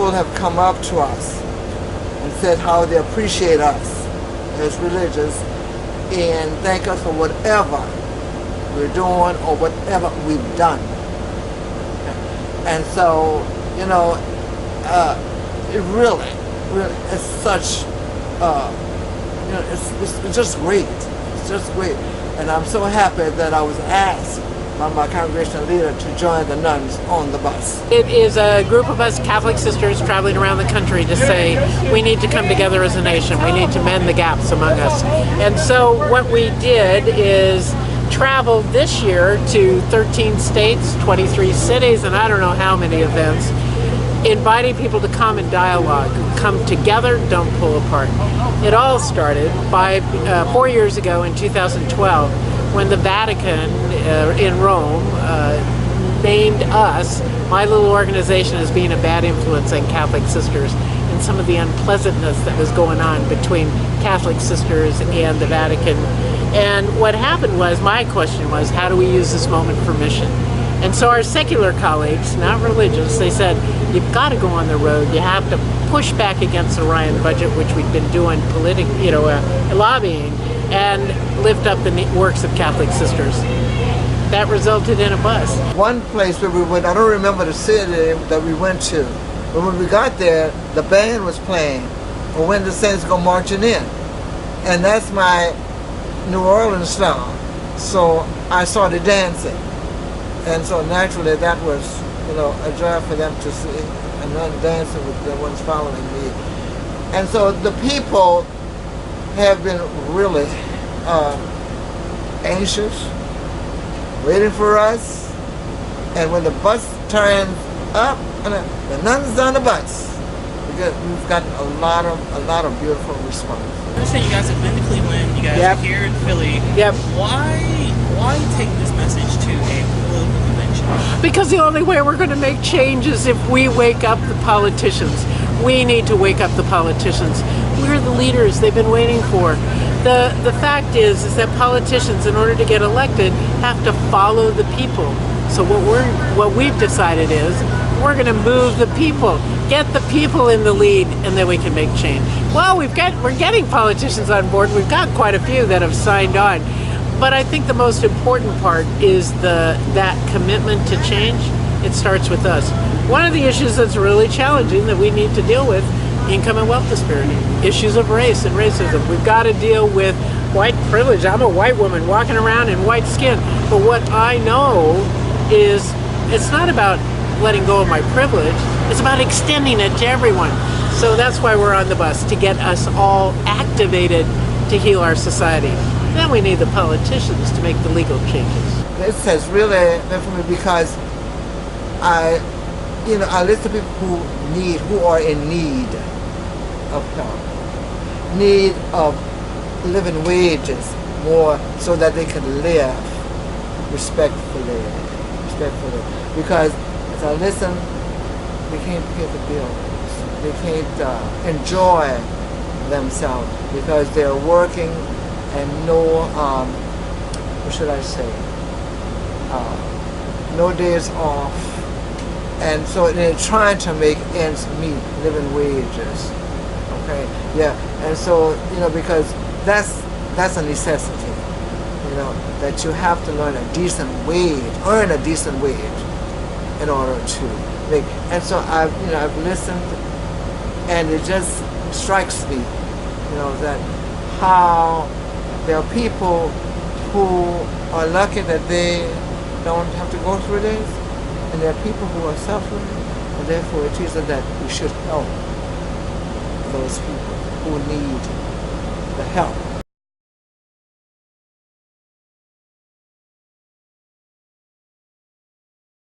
people have come up to us and said how they appreciate us as religious and thank us for whatever we're doing or whatever we've done. And so, you know, it really is such, you know, it's just great. It's just great. And I'm so happy that I was asked by my congregational leader to join the nuns on the bus. It is a group of us Catholic sisters traveling around the country to say we need to come together as a nation. We need to mend the gaps among us. And so what we did is travel this year to 13 states, 23 cities, and I don't know how many events, inviting people to come and dialogue. Come together, don't pull apart. It all started 4 years ago in 2012 when the Vatican in Rome named us, my little organization, as being a bad influence on Catholic sisters and some of the unpleasantness that was going on between Catholic sisters and the Vatican. And what happened was, my question was, how do we use this moment for mission? And so our secular colleagues, not religious, they said, you've got to go on the road. You have to push back against the Ryan budget, which we've been doing lobbying, and lift up the works of Catholic sisters. That resulted in a bus. One place where we went, I don't remember the city that we went to, but when we got there, the band was playing, or When the Saints Go Marching In. And that's my New Orleans style. So I started dancing. And so naturally that was, you know, a joy for them to see, and then dancing with the ones following me. And so the people have been really anxious, waiting for us. And when the bus turns up, the nuns on the bus, because we've gotten a lot of beautiful response. I understand you guys have been to Cleveland, you guys Yep. are here in Philly. Yep. Why take this message to a political convention? Because the only way we're going to make change is if we wake up the politicians. We need to wake up the politicians. We're the leaders they've been waiting for. The fact is that politicians, in order to get elected, have to follow the people. So what we've decided is we're going to move the people, get the people in the lead, and then we can make change. Well, we're getting politicians on board. We've got quite a few that have signed on. But I think the most important part is that commitment to change. It starts with us. One of the issues that's really challenging that we need to deal with, income and wealth disparity, issues of race and racism. We've got to deal with white privilege. I'm a white woman walking around in white skin. But what I know is it's not about letting go of my privilege. It's about extending it to everyone. So that's why we're on the bus, to get us all activated to heal our society. Then we need the politicians to make the legal changes. This has really been for me because I listen to people who are in need of help, need of living wages more so that they can live respectfully. Because as I listen, they can't pay the bills, they can't enjoy themselves because they're working and no, no days off. And so they're trying to make ends meet, living wages. Okay, yeah, and so, because that's a necessity, that you have to learn a decent wage, earn a decent wage in order to make. And so I've listened, and it just strikes me, that how there are people who are lucky that they don't have to go through this, and there are people who are suffering, and therefore it is that we should help those people who need the help.